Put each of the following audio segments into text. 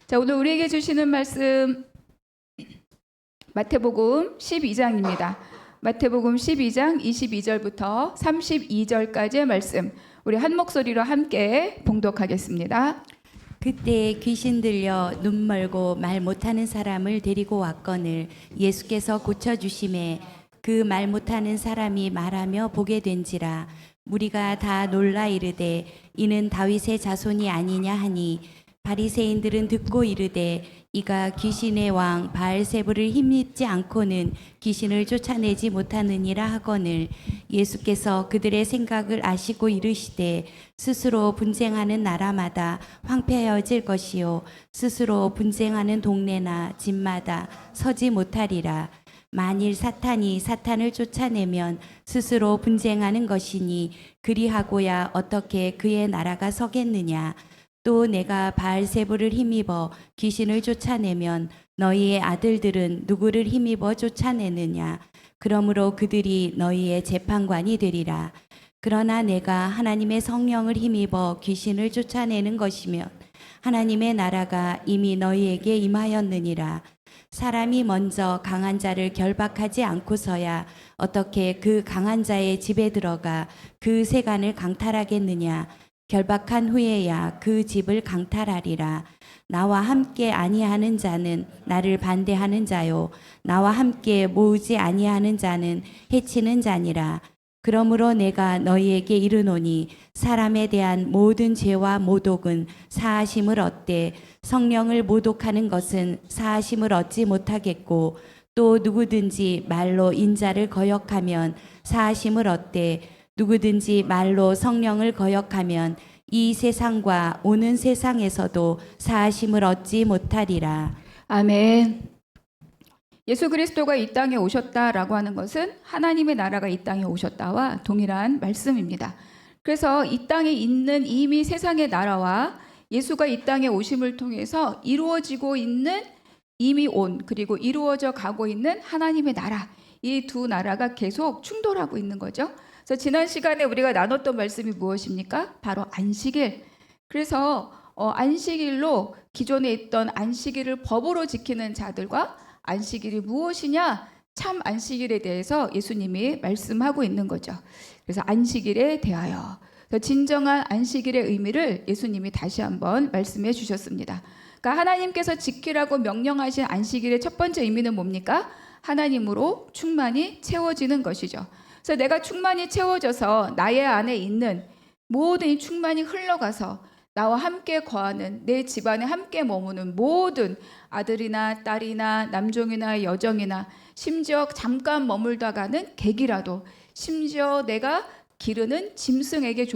자, 오늘 우리에게 주시는 말씀 마태복음 12장입니다. 마태복음 12장 22절부터 32절까지의 말씀 우리 한 목소리로 함께 봉독하겠습니다. 그때 귀신 들려 눈 멀고 말 못하는 사람을 데리고 왔거늘 예수께서 고쳐주심에 그 말 못하는 사람이 말하며 보게 된지라. 무리가 다 놀라 이르되 이는 다윗의 자손이 아니냐 하니, 바리새인들은 듣고 이르되 이가 귀신의 왕 바알세불을 힘입지 않고는 귀신을 쫓아내지 못하느니라 하거늘, 예수께서 그들의 생각을 아시고 이르시되 스스로 분쟁하는 나라마다 황폐해질 것이요 스스로 분쟁하는 동네나 집마다 서지 못하리라. 만일 사탄이 사탄을 쫓아내면 스스로 분쟁하는 것이니 그리하고야 어떻게 그의 나라가 서겠느냐. 또 내가 바알세불을 힘입어 귀신을 쫓아내면 너희의 아들들은 누구를 힘입어 쫓아내느냐. 그러므로 그들이 너희의 재판관이 되리라. 그러나 내가 하나님의 성령을 힘입어 귀신을 쫓아내는 것이면 하나님의 나라가 이미 너희에게 임하였느니라. 사람이 먼저 강한 자를 결박하지 않고서야 어떻게 그 강한 자의 집에 들어가 그 세간을 강탈하겠느냐. 결박한 후에야 그 집을 강탈하리라. 나와 함께 아니하는 자는 나를 반대하는 자요 나와 함께 모으지 아니하는 자는 해치는 자니라. 그러므로 내가 너희에게 이르노니 사람에 대한 모든 죄와 모독은 사하심을 얻되 성령을 모독하는 것은 사하심을 얻지 못하겠고, 또 누구든지 말로 인자를 거역하면 사하심을 얻되 누구든지 말로 성령을 거역하면 이 세상과 오는 세상에서도 사하심을 얻지 못하리라. 아멘. 예수 그리스도가 이 땅에 오셨다라고 하는 것은 하나님의 나라가 이 땅에 오셨다와 동일한 말씀입니다. 그래서 이 땅에 있는 이미 세상의 나라와 예수가 이 땅에 오심을 통해서 이루어지고 있는 이미 온 그리고 이루어져 가고 있는 하나님의 나라, 이 두 나라가 계속 충돌하고 있는 거죠. 그래서 지난 시간에 우리가 나눴던 말씀이 무엇입니까? 바로 안식일. 그래서 안식일로 기존에 있던 안식일을 법으로 지키는 자들과 안식일이 무엇이냐? 참 안식일에 대해서 예수님이 말씀하고 있는 거죠. 그래서 안식일에 대하여 진정한 안식일의 의미를 예수님이 다시 한번 말씀해 주셨습니다. 그러니까 하나님께서 지키라고 명령하신 안식일의 첫 번째 의미는 뭡니까? 하나님으로 충만히 채워지는 것이죠. 그래서 내가 충만히 채워져서 나의 안에 있는 모든 이 충만히 흘러가서 나와 함께 거하는, 내 집안에 함께 머무는 모든 아들이나 딸이나 남종이나 여종이나 심지어 잠깐 머물다 가는 객이라도, 심지어 내가 기르는 짐승에게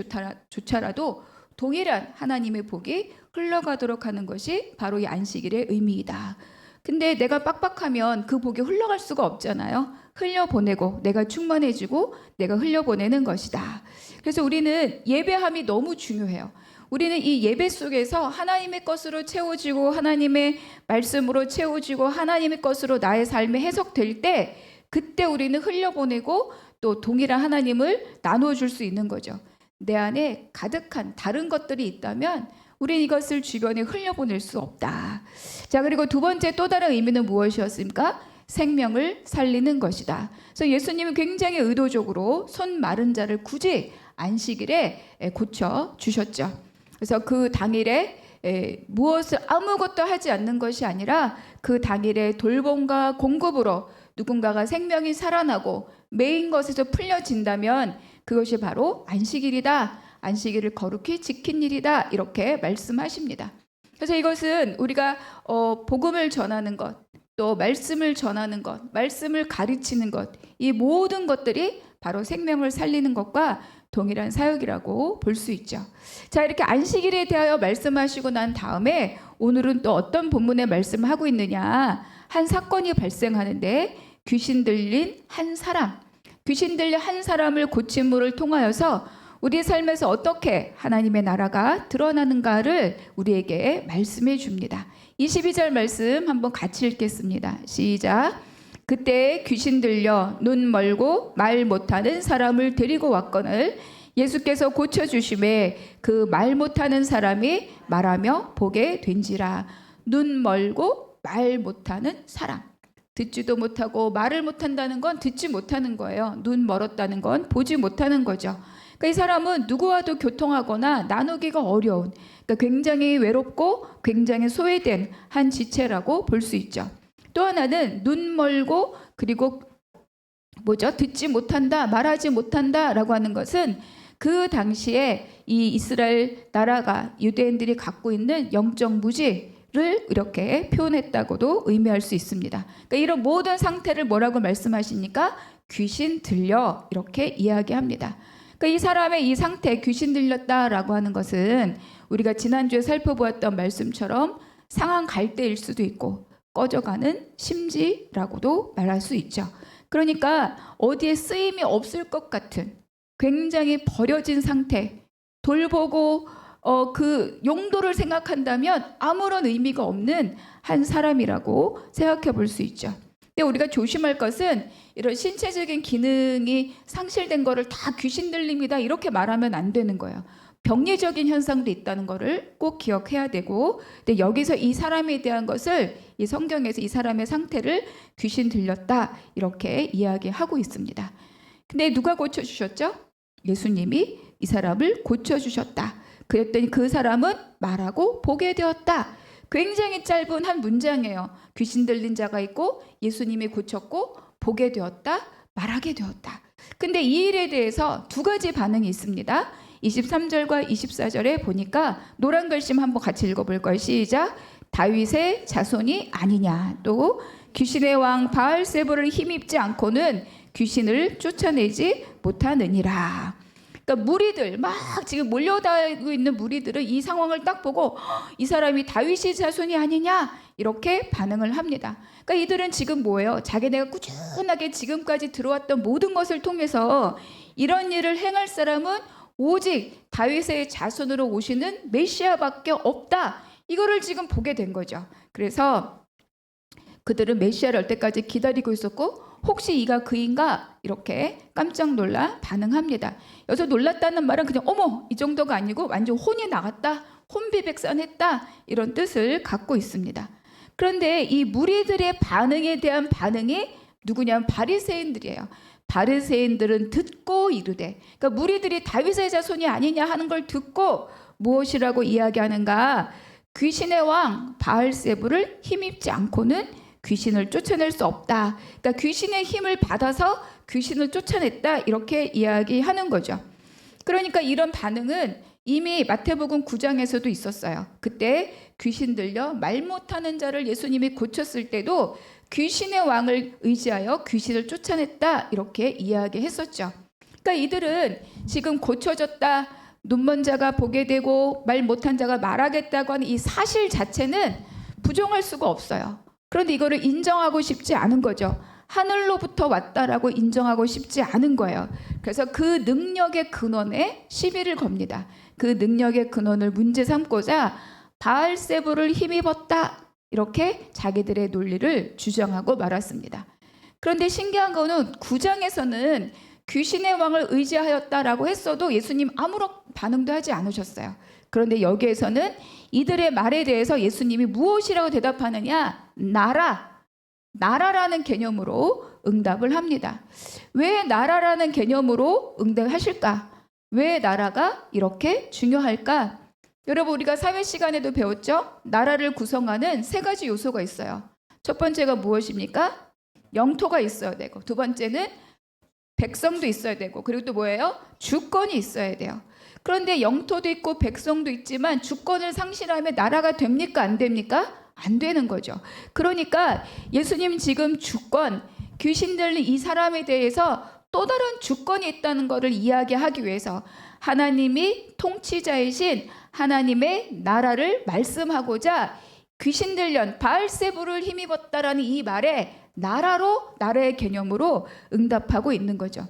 조차라도 동일한 하나님의 복이 흘러가도록 하는 것이 바로 이 안식일의 의미이다. 근데 내가 빡빡하면 그 복이 흘러갈 수가 없잖아요. 흘려보내고 내가 충만해지고 내가 흘려보내는 것이다. 그래서 우리는 예배함이 너무 중요해요. 우리는 이 예배 속에서 하나님의 것으로 채워지고 하나님의 말씀으로 채워지고 하나님의 것으로 나의 삶이 해석될 때, 그때 우리는 흘려보내고 또 동일한 하나님을 나눠줄 수 있는 거죠. 내 안에 가득한 다른 것들이 있다면 우리는 이것을 주변에 흘려보낼 수 없다. 자, 그리고 두 번째 또 다른 의미는 무엇이었습니까? 생명을 살리는 것이다. 그래서 예수님은 굉장히 의도적으로 손 마른 자를 굳이 안식일에 고쳐 주셨죠. 그래서 그 당일에 무엇을 아무것도 하지 않는 것이 아니라 그 당일에 돌봄과 공급으로 누군가가 생명이 살아나고 메인 것에서 풀려진다면 그것이 바로 안식일이다. 안식일을 거룩히 지킨 일이다. 이렇게 말씀하십니다. 그래서 이것은 우리가 복음을 전하는 것, 또 말씀을 전하는 것, 말씀을 가르치는 것, 이 모든 것들이 바로 생명을 살리는 것과 동일한 사역이라고 볼 수 있죠. 자, 이렇게 안식일에 대하여 말씀하시고 난 다음에 오늘은 또 어떤 본문에 말씀하고 있느냐? 한 사건이 발생하는데 귀신 들린 한 사람을 고침물을 통하여서 우리 삶에서 어떻게 하나님의 나라가 드러나는가를 우리에게 말씀해 줍니다. 22절 말씀 한번 같이 읽겠습니다. 시작. 그때 귀신 들려 눈 멀고 말 못하는 사람을 데리고 왔거늘 예수께서 고쳐주심에 그 말 못하는 사람이 말하며 보게 된지라. 눈 멀고 말 못하는 사람. 듣지도 못하고 말을 못한다는 건 듣지 못하는 거예요. 눈 멀었다는 건 보지 못하는 거죠. 그러니까 이 사람은 누구와도 교통하거나 나누기가 어려운, 그러니까 굉장히 외롭고 굉장히 소외된 한 지체라고 볼 수 있죠. 또 하나는 눈 멀고 그리고 듣지 못한다, 말하지 못한다라고 하는 것은 그 당시에 이 이스라엘 나라가 유대인들이 갖고 있는 영적 무지를 이렇게 표현했다고도 의미할 수 있습니다. 그러니까 이런 모든 상태를 뭐라고 말씀하십니까? 귀신 들려, 이렇게 이야기합니다. 그러니까 이 사람의 이 상태, 귀신 들렸다라고 하는 것은 우리가 지난주에 살펴보았던 말씀처럼 상한 갈대일 수도 있고 꺼져가는 심지라고도 말할 수 있죠. 그러니까 어디에 쓰임이 없을 것 같은 굉장히 버려진 상태, 돌보고 그 용도를 생각한다면 아무런 의미가 없는 한 사람이라고 생각해 볼 수 있죠. 근데 우리가 조심할 것은 이런 신체적인 기능이 상실된 거를 다 귀신 들림이다 이렇게 말하면 안 되는 거예요. 병리적인 현상도 있다는 거를 꼭 기억해야 되고, 근데 여기서 이 사람에 대한 것을 이 성경에서 이 사람의 상태를 귀신 들렸다 이렇게 이야기하고 있습니다. 근데 누가 고쳐주셨죠? 예수님이 이 사람을 고쳐주셨다. 그랬더니 그 사람은 말하고 보게 되었다. 굉장히 짧은 한 문장이에요. 귀신 들린 자가 있고 예수님이 고쳤고 보게 되었다, 말하게 되었다. 근데 이 일에 대해서 두 가지 반응이 있습니다. 23절과 24절에 보니까 노란 글씨 한번 같이 읽어볼까요? 시작. 다윗의 자손이 아니냐. 또 귀신의 왕 바알세불을 힘입지 않고는 귀신을 쫓아내지 못하느니라. 그러니까 무리들 막 지금 몰려다니고 있는 무리들은 이 상황을 딱 보고 이 사람이 다윗의 자손이 아니냐 이렇게 반응을 합니다. 그러니까 이들은 지금 뭐예요? 자기네가 꾸준하게 지금까지 들어왔던 모든 것을 통해서 이런 일을 행할 사람은 오직 다윗의 자손으로 오시는 메시아밖에 없다. 이거를 지금 보게 된 거죠. 그래서 그들은 메시아를 올 때까지 기다리고 있었고 혹시 이가 그인가 이렇게 깜짝 놀라 반응합니다. 여기서 놀랐다는 말은 그냥 어머 이 정도가 아니고 완전 혼이 나갔다, 혼비백산했다 이런 뜻을 갖고 있습니다. 그런데 이 무리들의 반응에 대한 반응이 누구냐면 바리새인들이에요. 바리새인들은 듣고 이르되, 그러니까 무리들이 다윗의 자손이 아니냐 하는 걸 듣고 무엇이라고 이야기하는가? 귀신의 왕 바알세불을 힘입지 않고는 귀신을 쫓아낼 수 없다. 그러니까 귀신의 힘을 받아서 귀신을 쫓아냈다 이렇게 이야기하는 거죠. 그러니까 이런 반응은 이미 마태복음 9장에서도 있었어요. 그때 귀신 들려 말 못하는 자를 예수님이 고쳤을 때도 귀신의 왕을 의지하여 귀신을 쫓아냈다 이렇게 이야기했었죠. 그러니까 이들은 지금 고쳐졌다, 눈먼 자가 보게 되고 말 못한 자가 말하겠다고 하는 이 사실 자체는 부정할 수가 없어요. 그런데 이거를 인정하고 싶지 않은 거죠. 하늘로부터 왔다라고 인정하고 싶지 않은 거예요. 그래서 그 능력의 근원에 시비를 겁니다. 그 능력의 근원을 문제 삼고자 바알세불을 힘입었다 이렇게 자기들의 논리를 주장하고 말았습니다. 그런데 신기한 거는 9장에서는 귀신의 왕을 의지하였다라고 했어도 예수님 아무런 반응도 하지 않으셨어요. 그런데 여기에서는 이들의 말에 대해서 예수님이 무엇이라고 대답하느냐? 나라라는 개념으로 응답을 합니다. 왜 나라라는 개념으로 응답하실까? 왜 나라가 이렇게 중요할까? 여러분 우리가 사회 시간에도 배웠죠? 나라를 구성하는 세 가지 요소가 있어요. 첫 번째가 무엇입니까? 영토가 있어야 되고, 두 번째는 백성도 있어야 되고, 그리고 또 뭐예요? 주권이 있어야 돼요. 그런데 영토도 있고 백성도 있지만 주권을 상실하면 나라가 됩니까? 안 됩니까? 안 되는 거죠. 그러니까 예수님 지금 주권, 귀신 들린 이 사람에 대해서 또 다른 주권이 있다는 것을 이야기하기 위해서 하나님이 통치자이신 하나님의 나라를 말씀하고자 귀신 들련 바알세불을 힘입었다라는 이 말에 나라의 개념으로 응답하고 있는 거죠.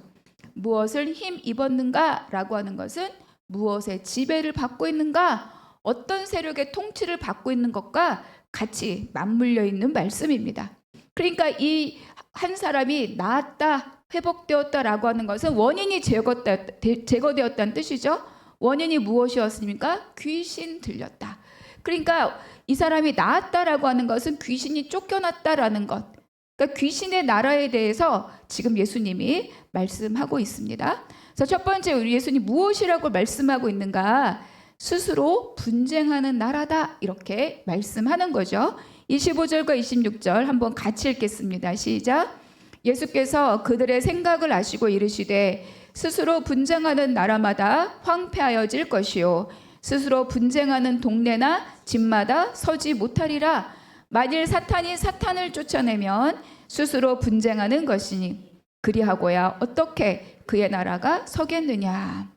무엇을 힘입었는가라고 하는 것은 무엇의 지배를 받고 있는가, 어떤 세력의 통치를 받고 있는 것과 같이 맞물려 있는 말씀입니다. 그러니까 이 한 사람이 나았다, 회복되었다라고 하는 것은 원인이 제거되었다는 뜻이죠. 원인이 무엇이었습니까? 귀신 들렸다. 그러니까 이 사람이 나았다라고 하는 것은 귀신이 쫓겨났다라는 것. 그러니까 귀신의 나라에 대해서 지금 예수님이 말씀하고 있습니다. 그래서 첫 번째 우리 예수님 무엇이라고 말씀하고 있는가? 스스로 분쟁하는 나라다 이렇게 말씀하는 거죠. 25절과 26절 한번 같이 읽겠습니다. 시작. 예수께서 그들의 생각을 아시고 이르시되 스스로 분쟁하는 나라마다 황폐하여질 것이요 스스로 분쟁하는 동네나 집마다 서지 못하리라. 만일 사탄이 사탄을 쫓아내면 스스로 분쟁하는 것이니 그리하고야 어떻게 그의 나라가 서겠느냐.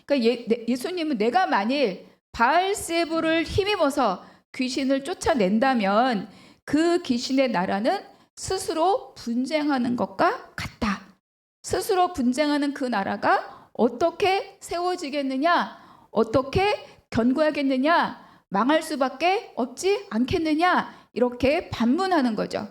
그러니까 예수님은 내가 만일 바알세불을 힘입어서 귀신을 쫓아낸다면 그 귀신의 나라는 스스로 분쟁하는 것과 같다. 스스로 분쟁하는 그 나라가 어떻게 세워지겠느냐? 어떻게 견고하겠느냐? 망할 수밖에 없지 않겠느냐? 이렇게 반문하는 거죠.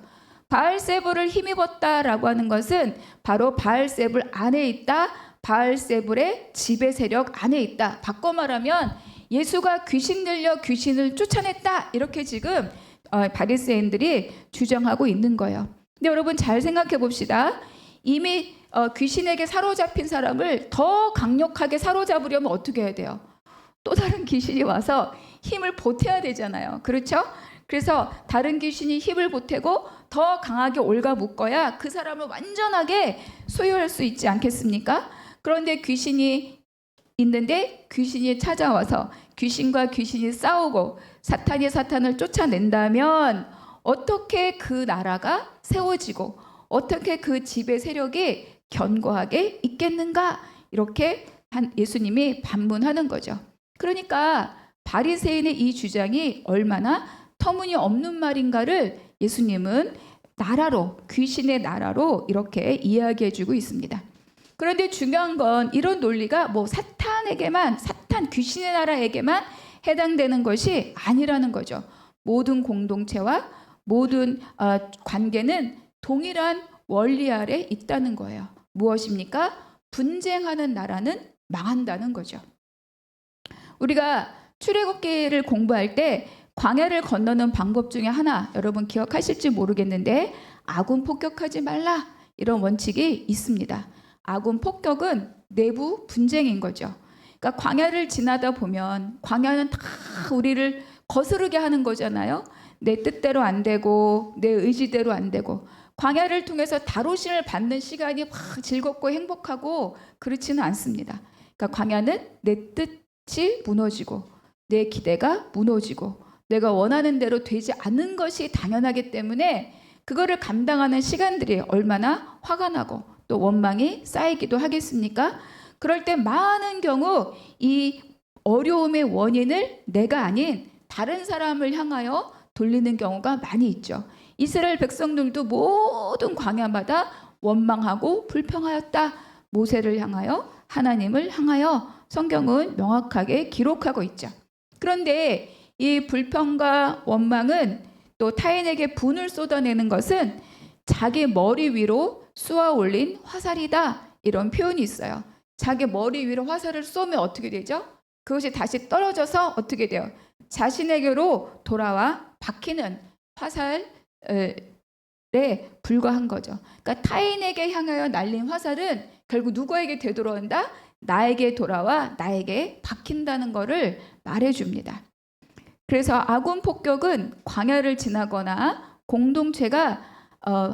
바알세불을 힘입었다라고 하는 것은 바로 바알세불 안에 있다. 바알세불의 지배 세력 안에 있다. 바꿔 말하면 예수가 귀신 들려 귀신을 쫓아냈다. 이렇게 지금 바리새인들이 주장하고 있는 거예요. 근데 여러분 잘 생각해 봅시다. 이미 귀신에게 사로잡힌 사람을 더 강력하게 사로잡으려면 어떻게 해야 돼요? 또 다른 귀신이 와서 힘을 보태야 되잖아요. 그렇죠? 그래서 다른 귀신이 힘을 보태고 더 강하게 올가 묶어야 그 사람을 완전하게 소유할 수 있지 않겠습니까? 그런데 귀신이 있는데 귀신이 찾아와서 귀신과 귀신이 싸우고 사탄이 사탄을 쫓아낸다면 어떻게 그 나라가 세워지고 어떻게 그 지배 세력이 견고하게 있겠는가? 이렇게 예수님이 반문하는 거죠. 그러니까 바리새인의 이 주장이 얼마나 터무니없는 말인가를 예수님은 나라로, 귀신의 나라로 이렇게 이야기해주고 있습니다. 그런데 중요한 건 이런 논리가 뭐 사탄에게만, 사탄 귀신의 나라에게만 해당되는 것이 아니라는 거죠. 모든 공동체와 모든 관계는 동일한 원리 아래 있다는 거예요. 무엇입니까? 분쟁하는 나라는 망한다는 거죠. 우리가 출애굽기를 공부할 때 광야를 건너는 방법 중에 하나 여러분 기억하실지 모르겠는데 아군 폭격하지 말라 이런 원칙이 있습니다. 아군 폭격은 내부 분쟁인 거죠. 그러니까 광야를 지나다 보면 광야는 다 우리를 거스르게 하는 거잖아요. 내 뜻대로 안 되고 내 의지대로 안 되고 광야를 통해서 다로심을 받는 시간이 막 즐겁고 행복하고 그렇지는 않습니다. 그러니까 광야는 내 뜻이 무너지고 내 기대가 무너지고 내가 원하는 대로 되지 않는 것이 당연하기 때문에 그거를 감당하는 시간들이 얼마나 화가 나고 또 원망이 쌓이기도 하겠습니까? 그럴 때 많은 경우 이 어려움의 원인을 내가 아닌 다른 사람을 향하여 돌리는 경우가 많이 있죠. 이스라엘 백성들도 모든 광야마다 원망하고 불평하였다. 모세를 향하여 하나님을 향하여 성경은 명확하게 기록하고 있죠. 그런데 이 불평과 원망은 또 타인에게 분을 쏟아내는 것은 자기 머리 위로 쏘아 올린 화살이다. 이런 표현이 있어요. 자기 머리 위로 화살을 쏘면 어떻게 되죠? 그것이 다시 떨어져서 어떻게 돼요? 자신에게로 돌아와 박히는 화살에 불과한 거죠. 그러니까 타인에게 향하여 날린 화살은 결국 누구에게 되돌아온다? 나에게 돌아와 나에게 박힌다는 것을 말해줍니다. 그래서 아군 폭격은 광야를 지나거나 공동체가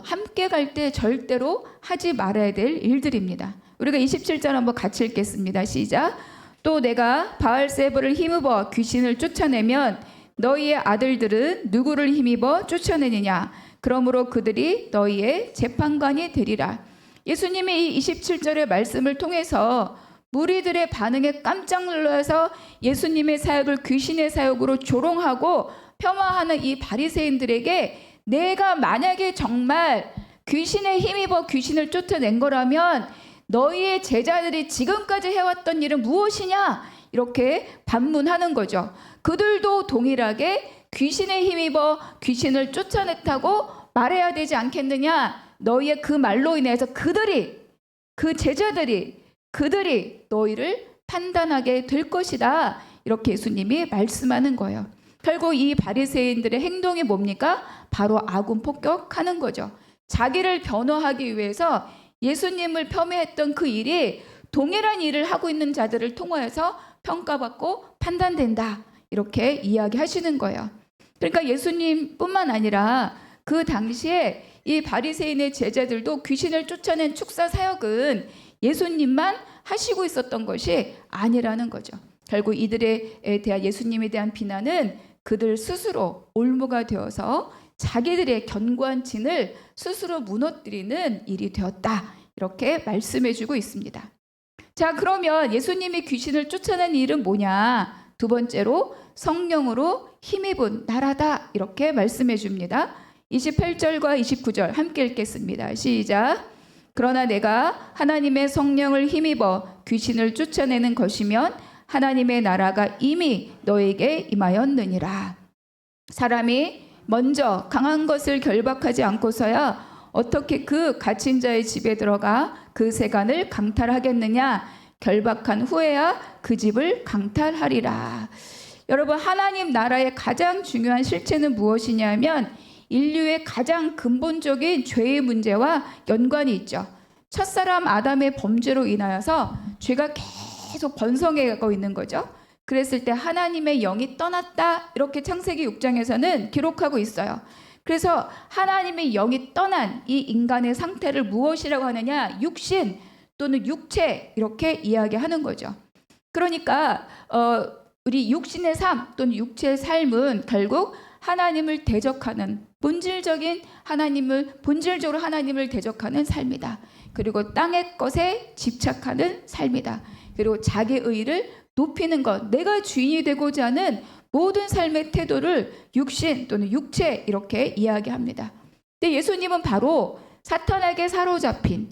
함께 갈 때 절대로 하지 말아야 될 일들입니다. 우리가 27절 한번 같이 읽겠습니다. 시작. 또 내가 바알세불을 힘입어 귀신을 쫓아내면 너희의 아들들은 누구를 힘입어 쫓아내느냐? 그러므로 그들이 너희의 재판관이 되리라. 예수님이 이 27절의 말씀을 통해서 무리들의 반응에 깜짝 놀라서 예수님의 사역을 귀신의 사역으로 조롱하고 폄하하는 이 바리새인들에게 내가 만약에 정말 귀신에 힘입어 귀신을 쫓아낸 거라면 너희의 제자들이 지금까지 해왔던 일은 무엇이냐? 이렇게 반문하는 거죠. 그들도 동일하게 귀신에 힘입어 귀신을 쫓아냈다고 말해야 되지 않겠느냐? 너희의 그 말로 인해서 그 제자들이 너희를 판단하게 될 것이다. 이렇게 예수님이 말씀하는 거예요. 결국 이 바리새인들의 행동이 뭡니까? 바로 아군 폭격하는 거죠. 자기를 변호하기 위해서 예수님을 폄훼했던 그 일이 동일한 일을 하고 있는 자들을 통하여서 평가받고 판단된다. 이렇게 이야기하시는 거예요. 그러니까 예수님뿐만 아니라 그 당시에 이 바리새인의 제자들도 귀신을 쫓아낸 축사 사역은 예수님만 하시고 있었던 것이 아니라는 거죠. 결국 이들에 대한 예수님에 대한 비난은 그들 스스로 올무가 되어서 자기들의 견고한 진을 스스로 무너뜨리는 일이 되었다. 이렇게 말씀해주고 있습니다. 자, 그러면 예수님이 귀신을 쫓아낸 일은 뭐냐? 두 번째로 성령으로 힘입은 나라다. 이렇게 말씀해 줍니다. 28절과 29절 함께 읽겠습니다. 시작. 그러나 내가 하나님의 성령을 힘입어 귀신을 쫓아내는 것이면 하나님의 나라가 이미 너에게 임하였느니라. 사람이 먼저 강한 것을 결박하지 않고서야 어떻게 그 갇힌 자의 집에 들어가 그 세간을 강탈하겠느냐? 결박한 후에야 그 집을 강탈하리라. 여러분, 하나님 나라의 가장 중요한 실체는 무엇이냐면 인류의 가장 근본적인 죄의 문제와 연관이 있죠. 첫사람 아담의 범죄로 인하여서 죄가 계속 번성해가고 있는 거죠. 그랬을 때 하나님의 영이 떠났다. 이렇게 창세기 6장에서는 기록하고 있어요. 그래서 하나님의 영이 떠난 이 인간의 상태를 무엇이라고 하느냐? 육신 또는 육체 이렇게 이야기하는 거죠. 그러니까 우리 육신의 삶 또는 육체의 삶은 결국 하나님을 대적하는 본질적으로 하나님을 대적하는 삶이다. 그리고 땅의 것에 집착하는 삶이다. 그리고 자기 의를 높이는 것, 내가 주인이 되고자 하는 모든 삶의 태도를 육신 또는 육체 이렇게 이야기합니다. 근데 예수님은 바로 사탄에게 사로잡힌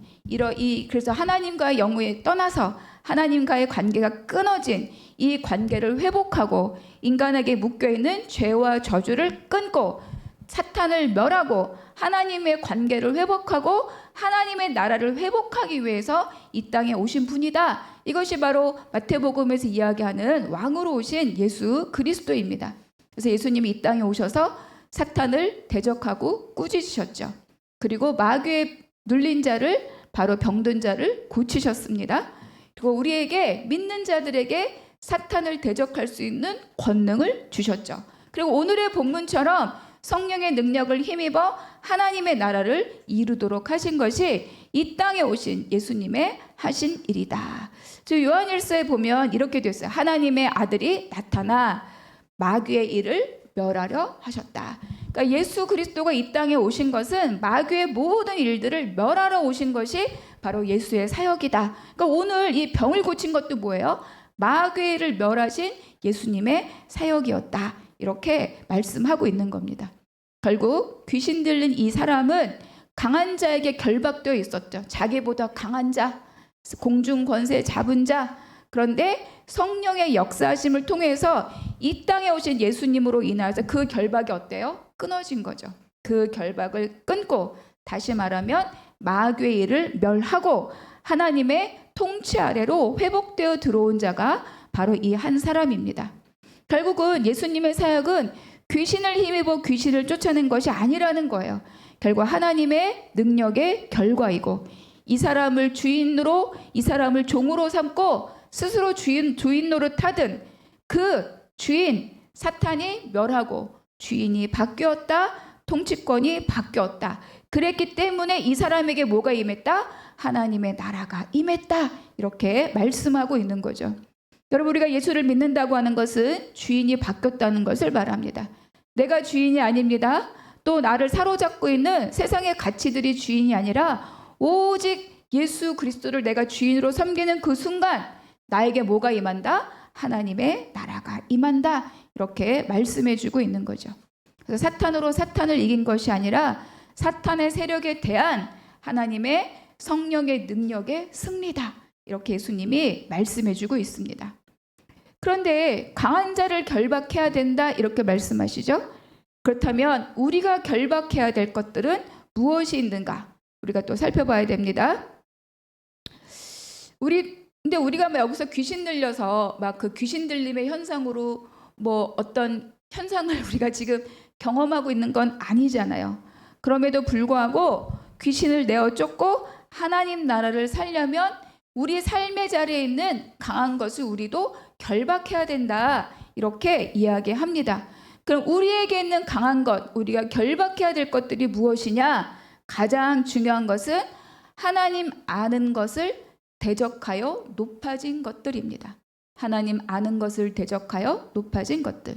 그래서 하나님과의 영혼이 떠나서 하나님과의 관계가 끊어진 이 관계를 회복하고 인간에게 묶여있는 죄와 저주를 끊고 사탄을 멸하고 하나님의 관계를 회복하고 하나님의 나라를 회복하기 위해서 이 땅에 오신 분이다. 이것이 바로 마태복음에서 이야기하는 왕으로 오신 예수 그리스도입니다. 그래서 예수님이 이 땅에 오셔서 사탄을 대적하고 꾸짖으셨죠. 그리고 마귀에 눌린 자를 바로 병든 자를 고치셨습니다. 그리고 우리에게 믿는 자들에게 사탄을 대적할 수 있는 권능을 주셨죠. 그리고 오늘의 본문처럼 성령의 능력을 힘입어 하나님의 나라를 이루도록 하신 것이 이 땅에 오신 예수님의 하신 일이다. 저 요한일서에 보면 이렇게 됐어요. 하나님의 아들이 나타나 마귀의 일을 멸하려 하셨다. 그러니까 예수 그리스도가 이 땅에 오신 것은 마귀의 모든 일들을 멸하러 오신 것이 바로 예수의 사역이다. 그러니까 오늘 이 병을 고친 것도 뭐예요? 마귀의 일을 멸하신 예수님의 사역이었다. 이렇게 말씀하고 있는 겁니다. 결국 귀신 들린 이 사람은 강한 자에게 결박되어 있었죠. 자기보다 강한 자, 공중 권세 잡은 자. 그런데 성령의 역사하심을 통해서 이 땅에 오신 예수님으로 인하여서 그 결박이 어때요? 끊어진 거죠. 그 결박을 끊고 다시 말하면 마귀의 일을 멸하고 하나님의 통치 아래로 회복되어 들어온 자가 바로 이 한 사람입니다. 결국은 예수님의 사역은 귀신을 힘입어 귀신을 쫓아낸 것이 아니라는 거예요. 결국 하나님의 능력의 결과이고 이 사람을 주인으로 이 사람을 종으로 삼고 스스로 주인 노릇하던 그 주인 사탄이 멸하고 주인이 바뀌었다. 통치권이 바뀌었다. 그랬기 때문에 이 사람에게 뭐가 임했다? 하나님의 나라가 임했다. 이렇게 말씀하고 있는 거죠. 여러분, 우리가 예수를 믿는다고 하는 것은 주인이 바뀌었다는 것을 말합니다. 내가 주인이 아닙니다. 또 나를 사로잡고 있는 세상의 가치들이 주인이 아니라 오직 예수 그리스도를 내가 주인으로 섬기는 그 순간 나에게 뭐가 임한다? 하나님의 나라가 임한다. 이렇게 말씀해주고 있는 거죠. 그래서 사탄으로 사탄을 이긴 것이 아니라 사탄의 세력에 대한 하나님의 성령의 능력의 승리다. 이렇게 예수님이 말씀해주고 있습니다. 그런데 강한 자를 결박해야 된다. 이렇게 말씀하시죠. 그렇다면 우리가 결박해야 될 것들은 무엇이 있는가? 우리가 또 살펴봐야 됩니다. 근데 우리가 여기서 귀신 들려서 막 그 귀신 들림의 현상으로 뭐 어떤 현상을 우리가 지금 경험하고 있는 건 아니잖아요. 그럼에도 불구하고 귀신을 내어 쫓고 하나님 나라를 살려면 우리 삶의 자리에 있는 강한 것을 우리도 결박해야 된다. 이렇게 이야기합니다. 그럼 우리에게 있는 강한 것, 우리가 결박해야 될 것들이 무엇이냐? 가장 중요한 것은 하나님 아는 것을 대적하여 높아진 것들입니다. 하나님 아는 것을 대적하여 높아진 것들.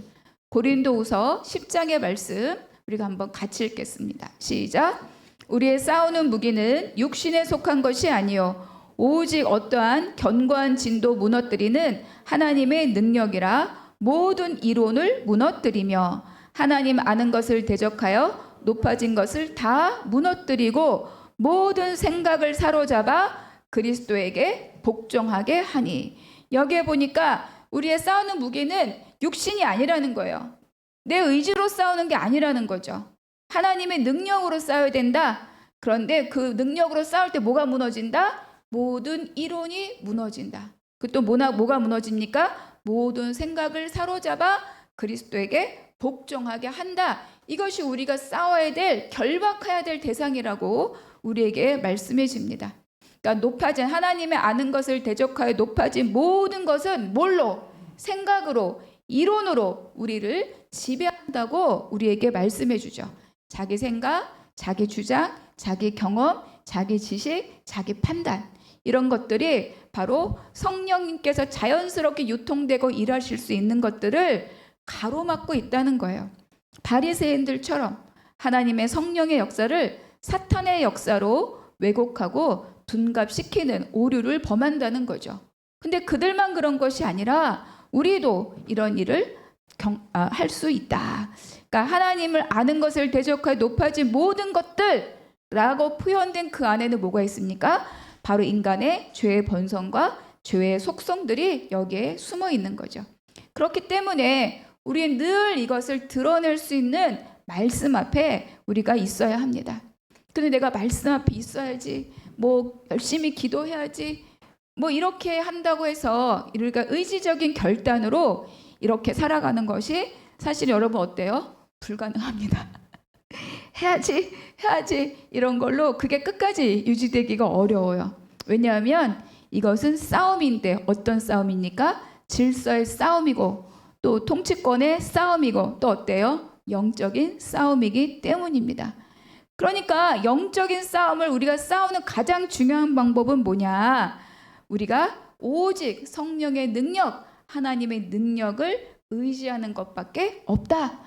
고린도후서 10장의 말씀 우리가 한번 같이 읽겠습니다. 시작. 우리의 싸우는 무기는 육신에 속한 것이 아니요 오직 어떠한 견고한 진도 무너뜨리는 하나님의 능력이라 모든 이론을 무너뜨리며 하나님 아는 것을 대적하여 높아진 것을 다 무너뜨리고 모든 생각을 사로잡아 그리스도에게 복종하게 하니. 여기에 보니까 우리의 싸우는 무기는 육신이 아니라는 거예요. 내 의지로 싸우는 게 아니라는 거죠. 하나님의 능력으로 싸워야 된다. 그런데 그 능력으로 싸울 때 뭐가 무너진다? 모든 이론이 무너진다. 그 또 뭐가 무너집니까? 모든 생각을 사로잡아 그리스도에게 복종하게 한다. 이것이 우리가 싸워야 될, 결박해야 될 대상이라고 우리에게 말씀해 줍니다. 그러니까 높아진 하나님의 아는 것을 대적하여 높아진 모든 것은 뭘로? 생각으로, 이론으로 우리를 지배한다고 우리에게 말씀해 주죠. 자기 생각, 자기 주장, 자기 경험, 자기 지식, 자기 판단, 이런 것들이 바로 성령님께서 자연스럽게 유통되고 일하실 수 있는 것들을 가로막고 있다는 거예요. 바리새인들처럼 하나님의 성령의 역사를 사탄의 역사로 왜곡하고 둔갑시키는 오류를 범한다는 거죠. 근데 그들만 그런 것이 아니라 우리도 이런 일을 할 수 있다. 그러니까 하나님을 아는 것을 대적하여 높아진 모든 것들라고 표현된 그 안에는 뭐가 있습니까? 바로 인간의 죄의 본성과 죄의 속성들이 여기에 숨어 있는 거죠. 그렇기 때문에 우리는 늘 이것을 드러낼 수 있는 말씀 앞에 우리가 있어야 합니다. 근데 내가 말씀 앞에 있어야지, 뭐 열심히 기도해야지, 뭐 이렇게 한다고 해서 우리가 의지적인 결단으로 이렇게 살아가는 것이 사실 여러분 어때요? 불가능합니다. 해야지 이런 걸로 그게 끝까지 유지되기가 어려워요. 왜냐하면 이것은 싸움인데 어떤 싸움입니까? 질서의 싸움이고 또 통치권의 싸움이고 또 어때요? 영적인 싸움이기 때문입니다. 그러니까 영적인 싸움을 우리가 싸우는 가장 중요한 방법은 뭐냐? 우리가 오직 성령의 능력, 하나님의 능력을 의지하는 것밖에 없다.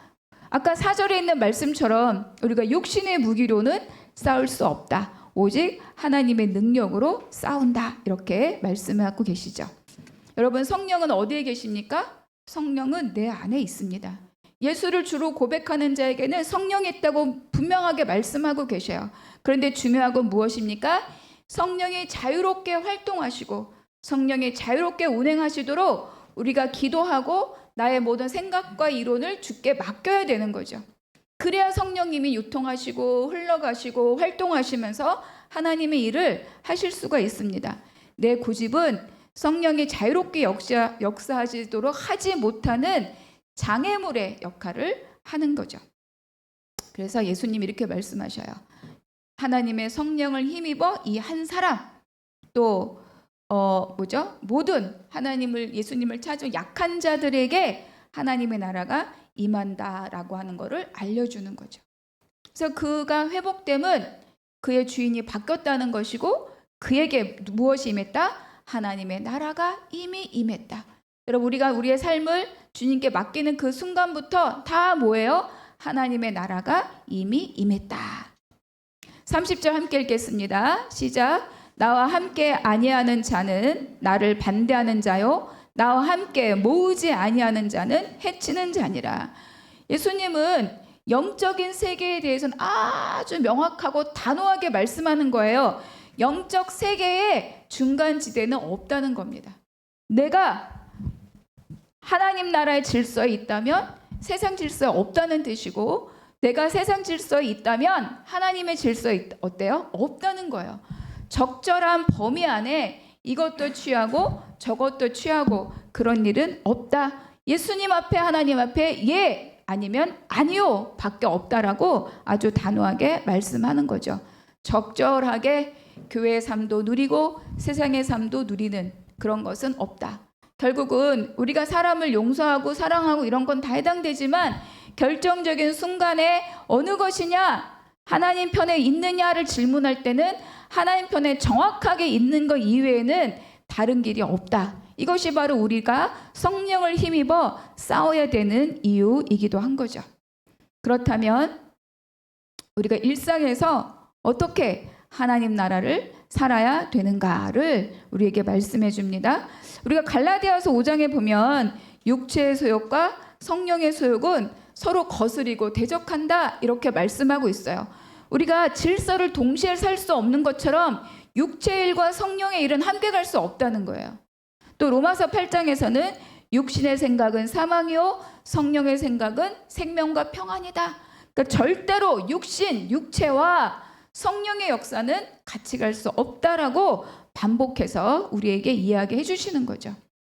아까 4절에 있는 말씀처럼 우리가 육신의 무기로는 싸울 수 없다. 오직 하나님의 능력으로 싸운다. 이렇게 말씀하고 계시죠. 여러분, 성령은 어디에 계십니까? 성령은 내 안에 있습니다. 예수를 주로 고백하는 자에게는 성령이 있다고 분명하게 말씀하고 계셔요. 그런데 중요한 건 무엇입니까? 성령이 자유롭게 활동하시고 성령이 자유롭게 운행하시도록 우리가 기도하고 나의 모든 생각과 이론을 주께 맡겨야 되는 거죠. 그래야 성령님이 유통하시고 흘러가시고 활동하시면서 하나님의 일을 하실 수가 있습니다. 내 고집은 성령이 자유롭게 역사하시도록 하지 못하는 장애물의 역할을 하는 거죠. 그래서 예수님이 이렇게 말씀하셔요. 하나님의 성령을 힘입어 이 한 사람, 또 모든 예수님을 찾은 약한 자들에게 하나님의 나라가 임한다라고 하는 것을 알려주는 거죠. 그래서 그가 회복됨은 그의 주인이 바뀌었다는 것이고 그에게 무엇이 임했다? 하나님의 나라가 이미 임했다. 여러분, 우리가 우리의 삶을 주님께 맡기는 그 순간부터 다 뭐예요? 하나님의 나라가 이미 임했다. 30절 함께 읽겠습니다. 시작. 나와 함께 아니하는 자는 나를 반대하는 자요 나와 함께 모으지 아니하는 자는 해치는 자니라. 예수님은 영적인 세계에 대해서는 아주 명확하고 단호하게 말씀하는 거예요. 영적 세계에 중간지대는 없다는 겁니다. 내가 하나님 나라의 질서에 있다면 세상 질서에 없다는 뜻이고, 내가 세상 질서에 있다면 하나님의 질서에 어때요? 없다는 거예요. 적절한 범위 안에 이것도 취하고 저것도 취하고 그런 일은 없다. 예수님 앞에, 하나님 앞에 아니면 아니요 밖에 없다라고 아주 단호하게 말씀하는 거죠. 적절하게 교회의 삶도 누리고 세상의 삶도 누리는 그런 것은 없다. 결국은 우리가 사람을 용서하고 사랑하고 이런 건 다 해당되지만 결정적인 순간에 어느 것이냐, 하나님 편에 있느냐를 질문할 때는 하나님 편에 정확하게 있는 것 이외에는 다른 길이 없다. 이것이 바로 우리가 성령을 힘입어 싸워야 되는 이유이기도 한 거죠. 그렇다면 우리가 일상에서 어떻게 하나님 나라를 살아야 되는가를 우리에게 말씀해 줍니다. 우리가 갈라디아서 5장에 보면 육체의 소욕과 성령의 소욕은 서로 거스리고 대적한다 이렇게 말씀하고 있어요. 우리가 질서를 동시에 살 수 없는 것처럼 육체의 일과 성령의 일은 함께 갈 수 없다는 거예요. 또 로마서 8장에서는 육신의 생각은 사망이요 성령의 생각은 생명과 평안이다. 그러니까 절대로 육신, 육체와 성령의 역사는 같이 갈 수 없다라고 반복해서 우리에게 이야기해 주시는 거죠.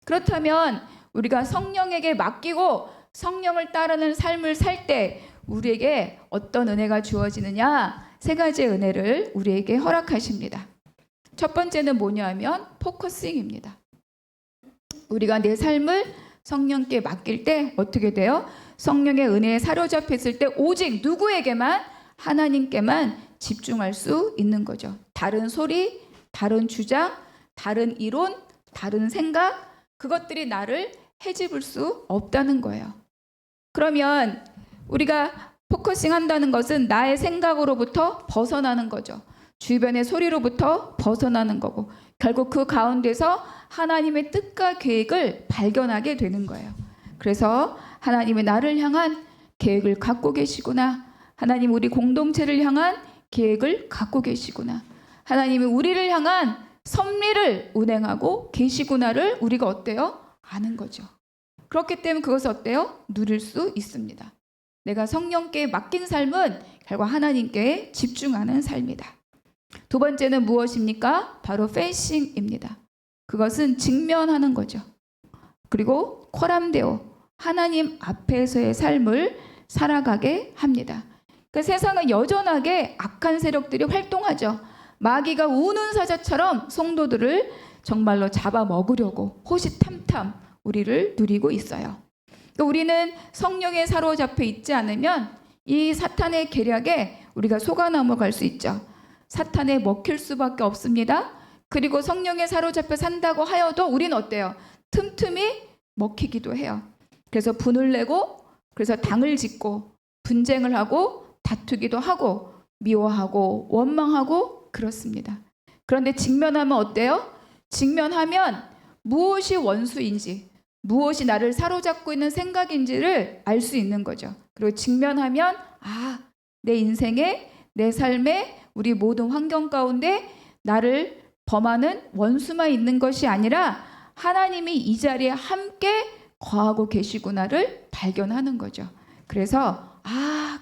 그렇다면 우리가 성령에게 맡기고 성령을 따르는 삶을 살 때 우리에게 어떤 은혜가 주어지느냐? 세 가지의 은혜를 우리에게 허락하십니다. 첫 번째는 뭐냐 하면 포커싱입니다. 우리가 내 삶을 성령께 맡길 때 어떻게 돼요? 성령의 은혜에 사로잡혔을 때 오직 누구에게만? 하나님께만 집중할 수 있는 거죠. 다른 소리, 다른 주장, 다른 이론, 다른 생각, 그것들이 나를 헤집을 수 없다는 거예요. 그러면 우리가 포커싱 한다는 것은 나의 생각으로부터 벗어나는 거죠. 주변의 소리로부터 벗어나는 거고 결국 그 가운데서 하나님의 뜻과 계획을 발견하게 되는 거예요. 그래서 하나님의 나를 향한 계획을 갖고 계시구나. 하나님 우리 공동체를 향한 계획을 갖고 계시구나. 하나님이 우리를 향한 섭리를 운행하고 계시구나를 우리가 어때요? 아는 거죠. 그렇기 때문에 그것을 어때요? 누릴 수 있습니다. 내가 성령께 맡긴 삶은 결국 하나님께 집중하는 삶이다. 두 번째는 무엇입니까? 바로 페이싱입니다. 그것은 직면하는 거죠. 그리고 코람데오, 하나님 앞에서의 삶을 살아가게 합니다. 그 세상은 여전하게 악한 세력들이 활동하죠. 마귀가 우는 사자처럼 성도들을 정말로 잡아먹으려고 호시탐탐 우리를 누리고 있어요. 그러니까 우리는 성령에 사로잡혀 있지 않으면 이 사탄의 계략에 우리가 속아 넘어갈 수 있죠. 사탄에 먹힐 수밖에 없습니다. 그리고 성령에 사로잡혀 산다고 하여도 우리는 어때요? 틈틈이 먹히기도 해요. 그래서 분을 내고 그래서 당을 짓고 분쟁을 하고 다투기도 하고 미워하고 원망하고 그렇습니다. 그런데 직면하면 어때요? 직면하면 무엇이 원수인지 무엇이 나를 사로잡고 있는 생각인지를 알 수 있는 거죠. 그리고 직면하면 내 인생에 내 삶에 우리 모든 환경 가운데 나를 범하는 원수만 있는 것이 아니라 하나님이 이 자리에 함께 거하고 계시구나를 발견하는 거죠. 그래서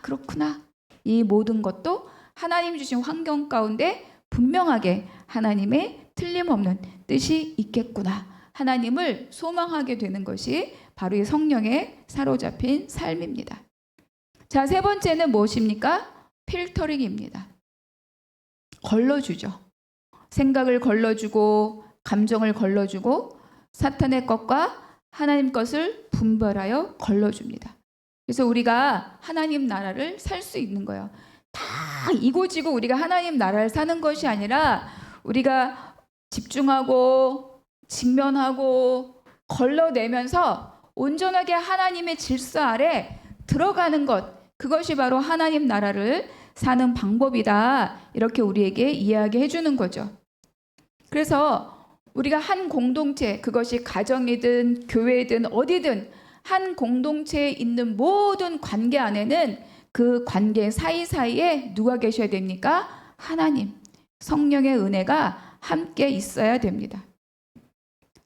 그렇구나. 이 모든 것도 하나님 주신 환경 가운데 분명하게 하나님의 틀림없는 뜻이 있겠구나. 하나님을 소망하게 되는 것이 바로 이 성령에 사로잡힌 삶입니다. 자, 세 번째는 무엇입니까? 필터링입니다. 걸러주죠. 생각을 걸러주고 감정을 걸러주고 사탄의 것과 하나님 것을 분별하여 걸러줍니다. 그래서 우리가 하나님 나라를 살 수 있는 거예요. 다 이고지고 우리가 하나님 나라를 사는 것이 아니라 우리가 집중하고 직면하고 걸러내면서 온전하게 하나님의 질서 아래 들어가는 것, 그것이 바로 하나님 나라를 사는 방법이다. 이렇게 우리에게 이야기해 주는 거죠. 그래서 우리가 한 공동체, 그것이 가정이든 교회든 어디든 한 공동체에 있는 모든 관계 안에는 그 관계 사이사이에 누가 계셔야 됩니까? 하나님, 성령의 은혜가 함께 있어야 됩니다.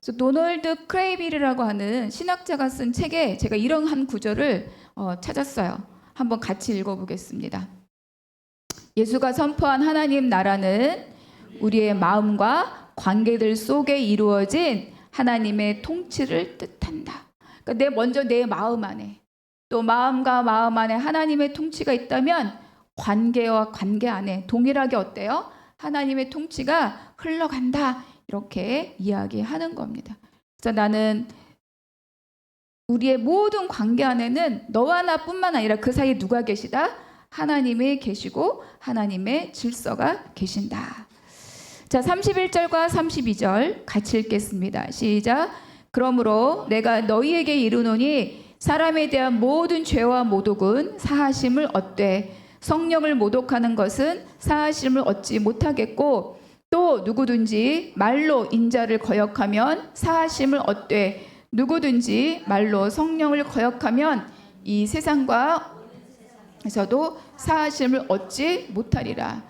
그래서 도널드 크레이빌이라고 하는 신학자가 쓴 책에 제가 이런 한 구절을 찾았어요. 한번 같이 읽어보겠습니다. 예수가 선포한 하나님 나라는 우리의 마음과 관계들 속에 이루어진 하나님의 통치를 뜻한다. 그러니까 먼저 내 마음 안에, 또 마음과 마음 안에 하나님의 통치가 있다면 관계와 관계 안에 동일하게 어때요? 하나님의 통치가 흘러간다. 이렇게 이야기하는 겁니다. 그래서 나는 우리의 모든 관계 안에는 너와 나뿐만 아니라 그 사이에 누가 계시다? 하나님이 계시고 하나님의 질서가 계신다. 자, 31절과 32절 같이 읽겠습니다. 시작. 그러므로 내가 너희에게 이르노니 사람에 대한 모든 죄와 모독은 사하심을 얻되 성령을 모독하는 것은 사하심을 얻지 못하겠고 또 누구든지 말로 인자를 거역하면 사하심을 얻되 누구든지 말로 성령을 거역하면 이 세상과 에서도 사하심을 얻지 못하리라.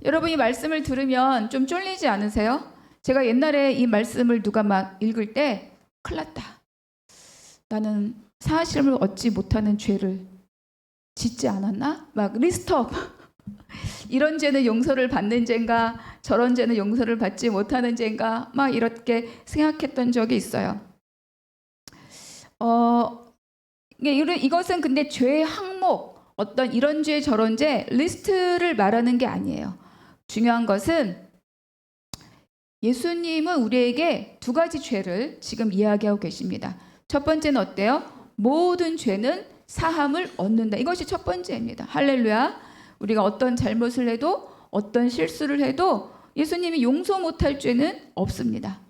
여러분 이 말씀을 들으면 좀 쫄리지 않으세요? 제가 옛날에 이 말씀을 누가 막 읽을 때 큰일 났다. 나는 사하심을 얻지 못하는 죄를 짓지 않았나? 막 리스트업. 이런 죄는 용서를 받는 죄인가? 저런 죄는 용서를 받지 못하는 죄인가? 막 이렇게 생각했던 적이 있어요. 이것은 근데 죄의 항목, 어떤 이런 죄 저런 죄 리스트를 말하는 게 아니에요. 중요한 것은 예수님은 우리에게 두 가지 죄를 지금 이야기하고 계십니다. 첫 번째는 어때요? 모든 죄는 사함을 얻는다. 이것이 첫 번째입니다. 할렐루야. 우리가 어떤 잘못을 해도 어떤 실수를 해도 예수님이 용서 못할 죄는 없습니다.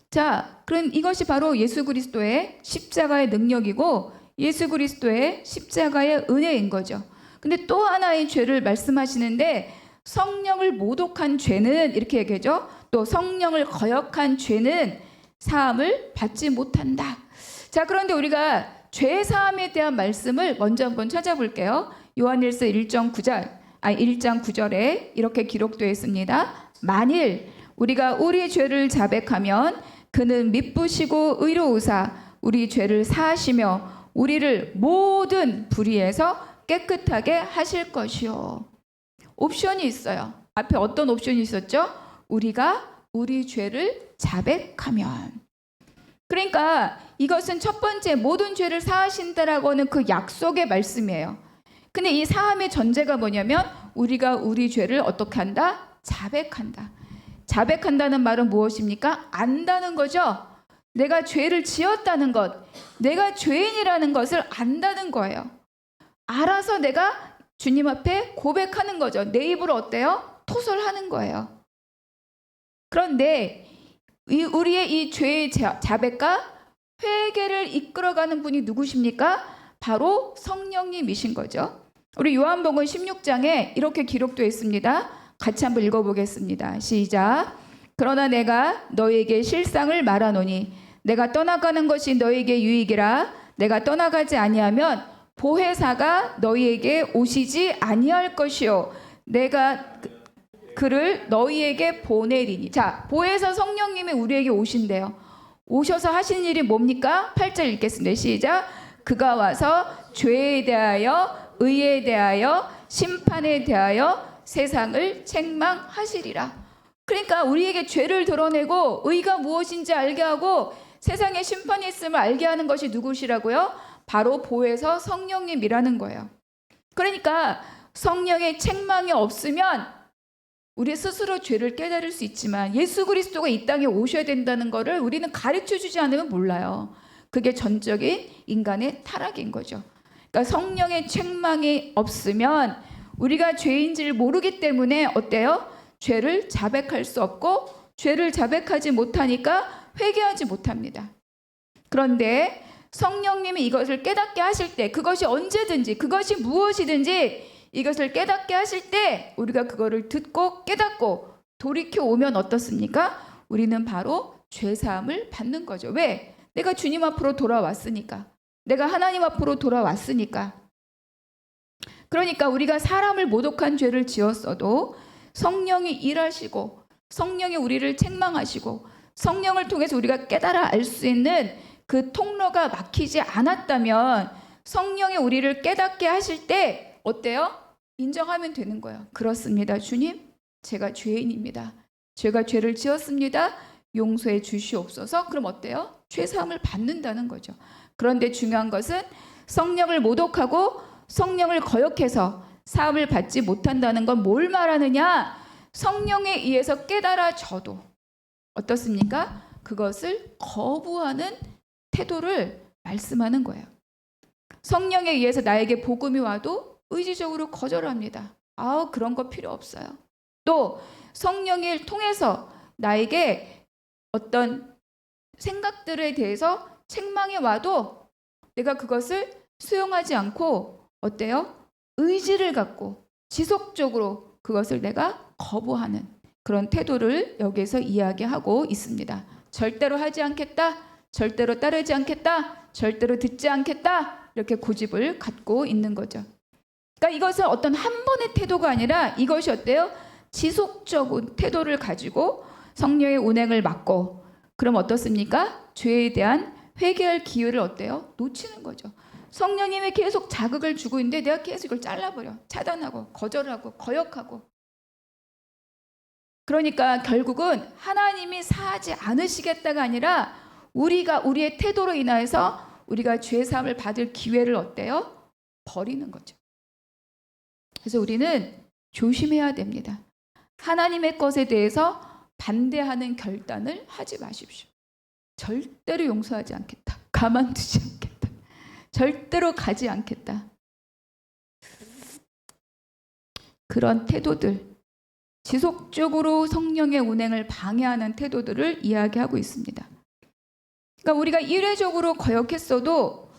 자, 그럼 이것이 바로 예수 그리스도의 십자가의 능력이고 예수 그리스도의 십자가의 은혜인 거죠. 근데 또 하나의 죄를 말씀하시는데 성령을 모독한 죄는 이렇게 얘기하죠. 또 성령을 거역한 죄는 사함을 받지 못한다. 자, 그런데 우리가 죄 사함에 대한 말씀을 먼저 한번 찾아볼게요. 요한일서 1장 9절에 이렇게 기록되어 있습니다. 만일 우리가 우리 죄를 자백하면 그는 미쁘시고 의로우사 우리 죄를 사하시며 우리를 모든 불의에서 깨끗하게 하실 것이요. 옵션이 있어요. 앞에 어떤 옵션이 있었죠? 우리가 우리 죄를 자백하면. 그러니까 이것은 첫 번째 모든 죄를 사하신다라고 하는 그 약속의 말씀이에요. 근데 이 사함의 전제가 뭐냐면 우리가 우리 죄를 어떻게 한다? 자백한다. 자백한다는 말은 무엇입니까? 안다는 거죠. 내가 죄를 지었다는 것, 내가 죄인이라는 것을 안다는 거예요. 알아서 내가 주님 앞에 고백하는 거죠. 내 입으로 어때요? 토설하는 거예요. 그런데 우리의 이 죄의 자백과 회개를 이끌어가는 분이 누구십니까? 바로 성령님이신 거죠. 우리 요한복음 16장에 이렇게 기록되어 있습니다. 같이 한번 읽어보겠습니다. 시작. 그러나 내가 너에게 실상을 말하노니 내가 떠나가는 것이 너에게 유익이라. 내가 떠나가지 아니하면 보혜사가 너희에게 오시지 아니할 것이요 내가 그를 너희에게 보내리니. 자, 보혜사 성령님이 우리에게 오신대요. 오셔서 하신 일이 뭡니까? 8절 읽겠습니다. 시작. 그가 와서 죄에 대하여 의에 대하여 심판에 대하여 세상을 책망하시리라. 그러니까 우리에게 죄를 드러내고 의가 무엇인지 알게 하고 세상에 심판이 있음을 알게 하는 것이 누구시라고요? 바로 보혜사 성령님이라는 거예요. 그러니까 성령의 책망이 없으면 우리 스스로 죄를 깨달을 수 있지만 예수 그리스도가 이 땅에 오셔야 된다는 것을 우리는 가르쳐주지 않으면 몰라요. 그게 전적인 인간의 타락인 거죠. 그러니까 성령의 책망이 없으면 우리가 죄인지를 모르기 때문에 어때요? 죄를 자백할 수 없고 죄를 자백하지 못하니까 회개하지 못합니다. 그런데 성령님이 이것을 깨닫게 하실 때 그것이 언제든지 그것이 무엇이든지 이것을 깨닫게 하실 때 우리가 그거를 듣고 깨닫고 돌이켜 오면 어떻습니까? 우리는 바로 죄사함을 받는 거죠. 왜? 내가 주님 앞으로 돌아왔으니까. 내가 하나님 앞으로 돌아왔으니까. 그러니까 우리가 사람을 모독한 죄를 지었어도 성령이 일하시고 성령이 우리를 책망하시고 성령을 통해서 우리가 깨달아 알 수 있는 그 통로가 막히지 않았다면 성령이 우리를 깨닫게 하실 때 어때요? 인정하면 되는 거예요. 그렇습니다. 주님, 제가 죄인입니다. 제가 죄를 지었습니다. 용서해 주시옵소서. 그럼 어때요? 죄사함을 받는다는 거죠. 그런데 중요한 것은 성령을 모독하고 성령을 거역해서 사함을 받지 못한다는 건 뭘 말하느냐? 성령에 의해서 깨달아져도 어떻습니까? 그것을 거부하는 태도를 말씀하는 거예요. 성령에 의해서 나에게 복음이 와도 의지적으로 거절합니다. 그런 거 필요 없어요. 또 성령을 통해서 나에게 어떤 생각들에 대해서 책망이 와도 내가 그것을 수용하지 않고 어때요? 의지를 갖고 지속적으로 그것을 내가 거부하는 그런 태도를 여기에서 이야기하고 있습니다. 절대로 하지 않겠다, 절대로 따르지 않겠다, 절대로 듣지 않겠다, 이렇게 고집을 갖고 있는 거죠. 그러니까 이것은 어떤 한 번의 태도가 아니라 이것이 어때요? 지속적인 태도를 가지고 성령의 운행을 막고, 그럼 어떻습니까? 죄에 대한 회개할 기회를 어때요? 놓치는 거죠. 성령님이 계속 자극을 주고 있는데 내가 계속 이걸 잘라버려, 차단하고 거절하고 거역하고. 그러니까 결국은 하나님이 사하지 않으시겠다가 아니라 우리가 우리의 태도로 인하여서 우리가 죄사함을 받을 기회를 어때요? 버리는 거죠. 그래서 우리는 조심해야 됩니다. 하나님의 것에 대해서 반대하는 결단을 하지 마십시오. 절대로 용서하지 않겠다. 가만두지 않겠다. 절대로 가지 않겠다. 그런 태도들, 지속적으로 성령의 운행을 방해하는 태도들을 이야기하고 있습니다. 그러니까 우리가 이례적으로 거역했어도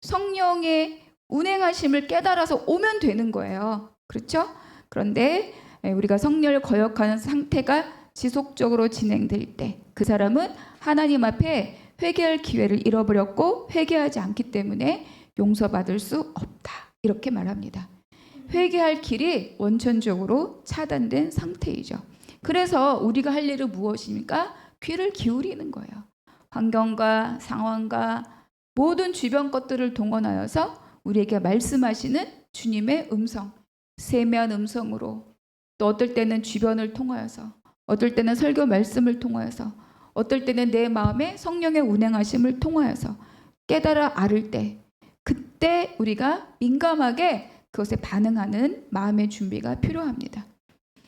성령의 운행하심을 깨달아서 오면 되는 거예요. 그렇죠? 그런데 우리가 성령을 거역하는 상태가 지속적으로 진행될 때 그 사람은 하나님 앞에 회개할 기회를 잃어버렸고 회개하지 않기 때문에 용서받을 수 없다. 이렇게 말합니다. 회개할 길이 원천적으로 차단된 상태이죠. 그래서 우리가 할 일은 무엇입니까? 귀를 기울이는 거예요. 환경과 상황과 모든 주변 것들을 동원하여서 우리에게 말씀하시는 주님의 음성, 세미한 음성으로, 또 어떨 때는 주변을 통하여서, 어떨 때는 설교 말씀을 통하여서, 어떨 때는 내 마음에 성령의 운행하심을 통하여서 깨달아 앓을 때, 그때 우리가 민감하게 그것에 반응하는 마음의 준비가 필요합니다.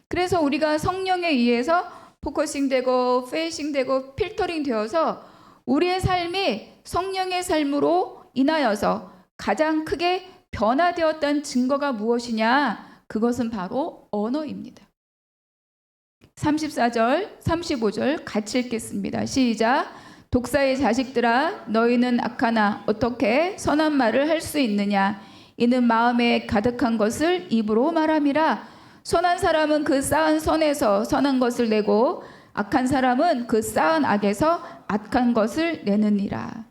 그래서 우리가 성령에 의해서 포커싱되고 페이싱되고 필터링 되어서 우리의 삶이 성령의 삶으로 인하여서 가장 크게 변화되었다는 증거가 무엇이냐? 그것은 바로 언어입니다. 34절, 35절 같이 읽겠습니다. 시작. 독사의 자식들아, 너희는 악하나 어떻게 선한 말을 할 수 있느냐? 이는 마음에 가득한 것을 입으로 말함이라. 선한 사람은 그 쌓은 선에서 선한 것을 내고 악한 사람은 그 쌓은 악에서 악한 것을 내느니라.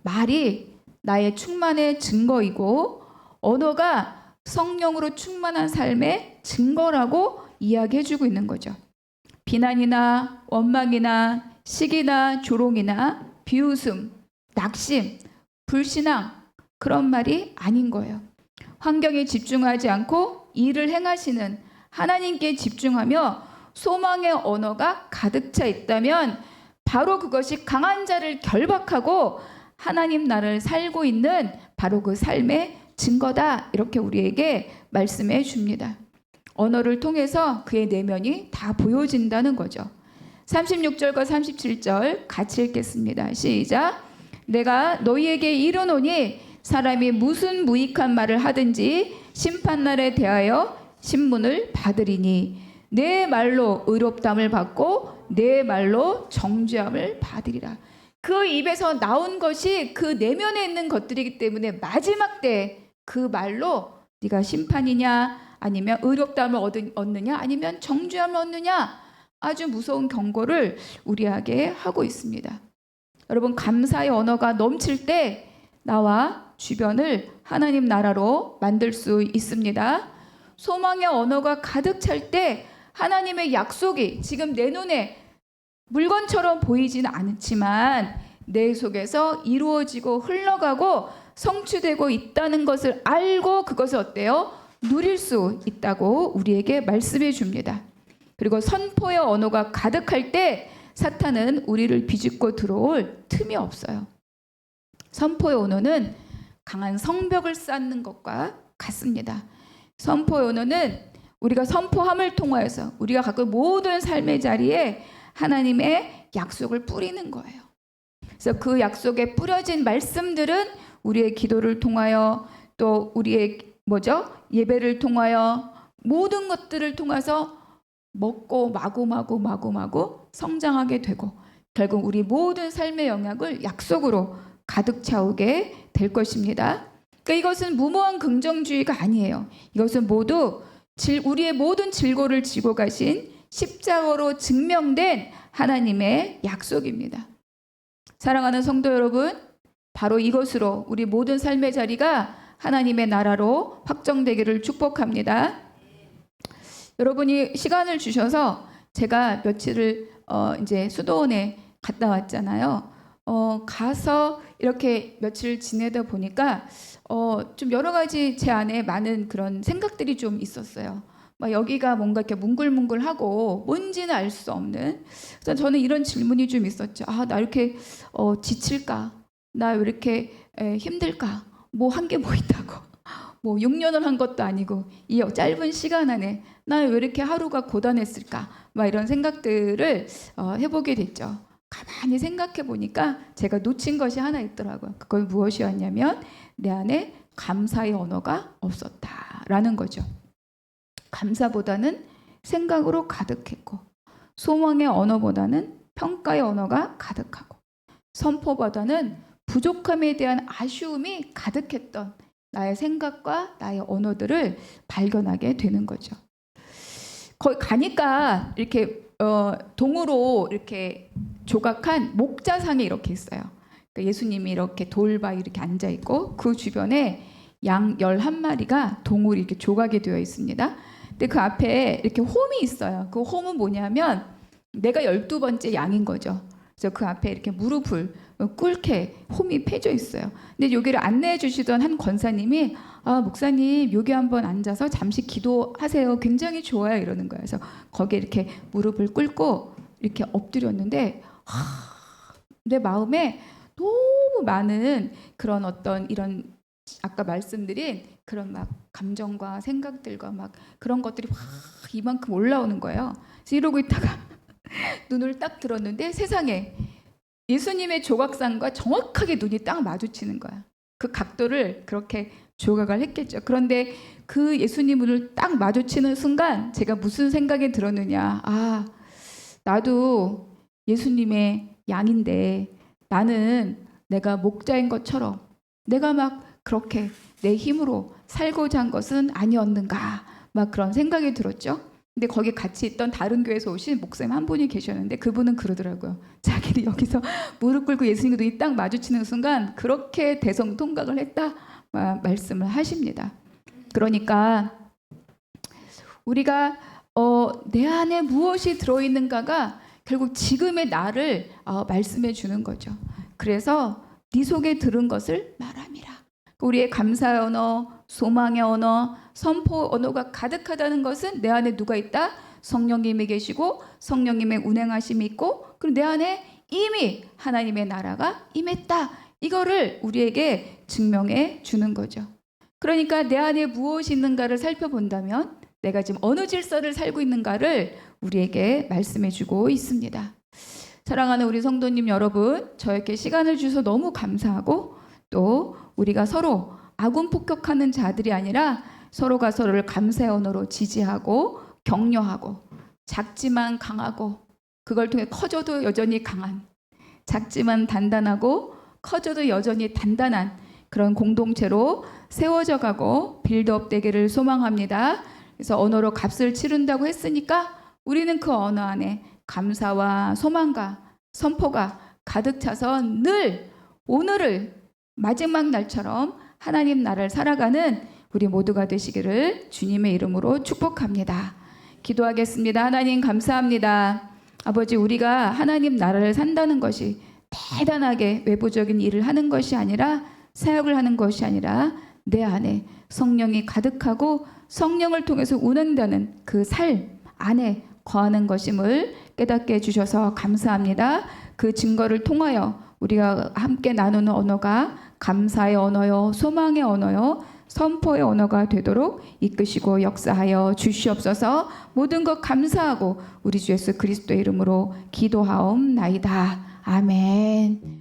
말이 나의 충만의 증거이고 언어가 성령으로 충만한 삶의 증거라고 이야기해주고 있는 거죠. 비난이나 원망이나 시기나 조롱이나 비웃음, 낙심, 불신앙, 그런 말이 아닌 거예요. 환경에 집중하지 않고 일을 행하시는 하나님께 집중하며 소망의 언어가 가득 차 있다면 바로 그것이 강한 자를 결박하고 하나님 나라를 살고 있는 바로 그 삶의 증거다. 이렇게 우리에게 말씀해 줍니다. 언어를 통해서 그의 내면이 다 보여진다는 거죠. 36절과 37절 같이 읽겠습니다. 시작. 내가 너희에게 이르노니 사람이 무슨 무익한 말을 하든지 심판날에 대하여 신문을 받으리니 내 말로 의롭담을 받고 내 말로 정죄함을 받으리라. 그 입에서 나온 것이 그 내면에 있는 것들이기 때문에 마지막 때 그 말로 네가 심판이냐 아니면 의롭담을 얻느냐 아니면 정죄함을 얻느냐, 아주 무서운 경고를 우리에게 하고 있습니다. 여러분, 감사의 언어가 넘칠 때 나와 주변을 하나님 나라로 만들 수 있습니다. 소망의 언어가 가득 찰 때 하나님의 약속이 지금 내 눈에 물건처럼 보이지는 않지만 내 속에서 이루어지고 흘러가고 성취되고 있다는 것을 알고 그것을 어때요? 누릴 수 있다고 우리에게 말씀해 줍니다. 그리고 선포의 언어가 가득할 때 사탄은 우리를 비집고 들어올 틈이 없어요. 선포의 언어는 강한 성벽을 쌓는 것과 같습니다. 선포의 언어는 우리가 선포함을 통하여서 우리가 갖고 있는 모든 삶의 자리에 하나님의 약속을 뿌리는 거예요. 그래서 그 약속에 뿌려진 말씀들은 우리의 기도를 통하여 또 우리의 예배를 통하여 모든 것들을 통해서 먹고 마구 성장하게 되고 결국 우리 모든 삶의 영역을 약속으로 가득 채우게 될 것입니다. 그러니까 이것은 무모한 긍정주의가 아니에요. 이것은 모두 우리의 모든 질고를 지고 가신 십자가로 증명된 하나님의 약속입니다. 사랑하는 성도 여러분, 바로 이것으로 우리 모든 삶의 자리가 하나님의 나라로 확정되기를 축복합니다. 여러분이 시간을 주셔서 제가 며칠을 이제 수도원에 갔다 왔잖아요. 가서 이렇게 며칠 지내다 보니까 좀 여러 가지 제 안에 많은 그런 생각들이 좀 있었어요. 막 여기가 뭔가 이렇게 뭉글뭉글하고 뭔지는 알 수 없는. 그래서 저는 이런 질문이 좀 있었죠. 나 이렇게 지칠까? 나 왜 이렇게 힘들까? 뭐 한 게 뭐 있다고? 뭐 6년을 한 것도 아니고 이 짧은 시간 안에 나 왜 이렇게 하루가 고단했을까? 막 이런 생각들을 해보게 됐죠. 가만히 생각해 보니까 제가 놓친 것이 하나 있더라고요. 그건 무엇이었냐면 내 안에 감사의 언어가 없었다라는 거죠. 감사보다는 생각으로 가득했고 소망의 언어보다는 평가의 언어가 가득하고 선포보다는 부족함에 대한 아쉬움이 가득했던 나의 생각과 나의 언어들을 발견하게 되는 거죠. 거기 가니까 이렇게 동으로 이렇게 조각한 목자상이 이렇게 있어요. 그러니까 예수님이 이렇게 돌바위 이렇게 앉아 있고 그 주변에 양 11마리가 동으로 이렇게 조각이 되어 있습니다. 근데 그 앞에 이렇게 홈이 있어요. 그 홈은 뭐냐면 내가 12번째 양인 거죠. 그래서 그 앞에 이렇게 무릎을 꿇게 홈이 패져 있어요. 근데 여기를 안내해 주시던 한 권사님이 목사님 여기 한번 앉아서 잠시 기도하세요. 굉장히 좋아요 이러는 거예요. 그래서 거기에 이렇게 무릎을 꿇고 이렇게 엎드렸는데 내 마음에 너무 많은 그런 어떤 이런 아까 말씀드린 그런 막 감정과 생각들과 막 그런 것들이 확 이만큼 올라오는 거예요. 그래서 이러고 있다가 눈을 딱 들었는데 세상에 예수님의 조각상과 정확하게 눈이 딱 마주치는 거야. 그 각도를 그렇게 조각을 했겠죠. 그런데 그 예수님을 딱 마주치는 순간 제가 무슨 생각이 들었느냐. 나도 예수님의 양인데 나는 내가 목자인 것처럼 내가 막 그렇게 내 힘으로 살고자 한 것은 아니었는가. 막 그런 생각이 들었죠. 근데 거기 같이 있던 다른 교회에서 오신 목사님 한 분이 계셨는데 그분은 그러더라고요. 자기는 여기서 무릎 꿇고 예수님과 눈이 딱 마주치는 순간 그렇게 대성통각을 했다 말씀을 하십니다. 그러니까 우리가 내 안에 무엇이 들어있는가가 결국 지금의 나를 말씀해 주는 거죠. 그래서 네 속에 들은 것을 말함이라. 우리의 감사의 언어, 소망의 언어, 선포 언어가 가득하다는 것은 내 안에 누가 있다? 성령님이 계시고 성령님의 운행하심이 있고 그리고 내 안에 이미 하나님의 나라가 임했다. 이거를 우리에게 증명해 주는 거죠. 그러니까 내 안에 무엇이 있는가를 살펴본다면 내가 지금 어느 질서를 살고 있는가를 우리에게 말씀해 주고 있습니다. 사랑하는 우리 성도님 여러분, 저에게 시간을 주셔서 너무 감사하고 또 우리가 서로 아군 폭격하는 자들이 아니라 서로가 서로를 감사의 언어로 지지하고 격려하고 작지만 강하고 그걸 통해 커져도 여전히 강한 작지만 단단하고 커져도 여전히 단단한 그런 공동체로 세워져 가고 빌드업 되기를 소망합니다. 그래서 언어로 값을 치른다고 했으니까 우리는 그 언어 안에 감사와 소망과 선포가 가득 차서 늘 오늘을 마지막 날처럼 하나님 나라를 살아가는 우리 모두가 되시기를 주님의 이름으로 축복합니다. 기도하겠습니다. 하나님 감사합니다. 아버지 우리가 하나님 나라를 산다는 것이 대단하게 외부적인 일을 하는 것이 아니라 사역을 하는 것이 아니라 내 안에 성령이 가득하고 성령을 통해서 운행되는 그 삶 안에 거하는 것임을 깨닫게 해주셔서 감사합니다. 그 증거를 통하여 우리가 함께 나누는 언어가 감사의 언어요, 소망의 언어요, 선포의 언어가 되도록 이끄시고 역사하여 주시옵소서. 모든 것 감사하고 우리 주 예수 그리스도의 이름으로 기도하옵나이다. 아멘.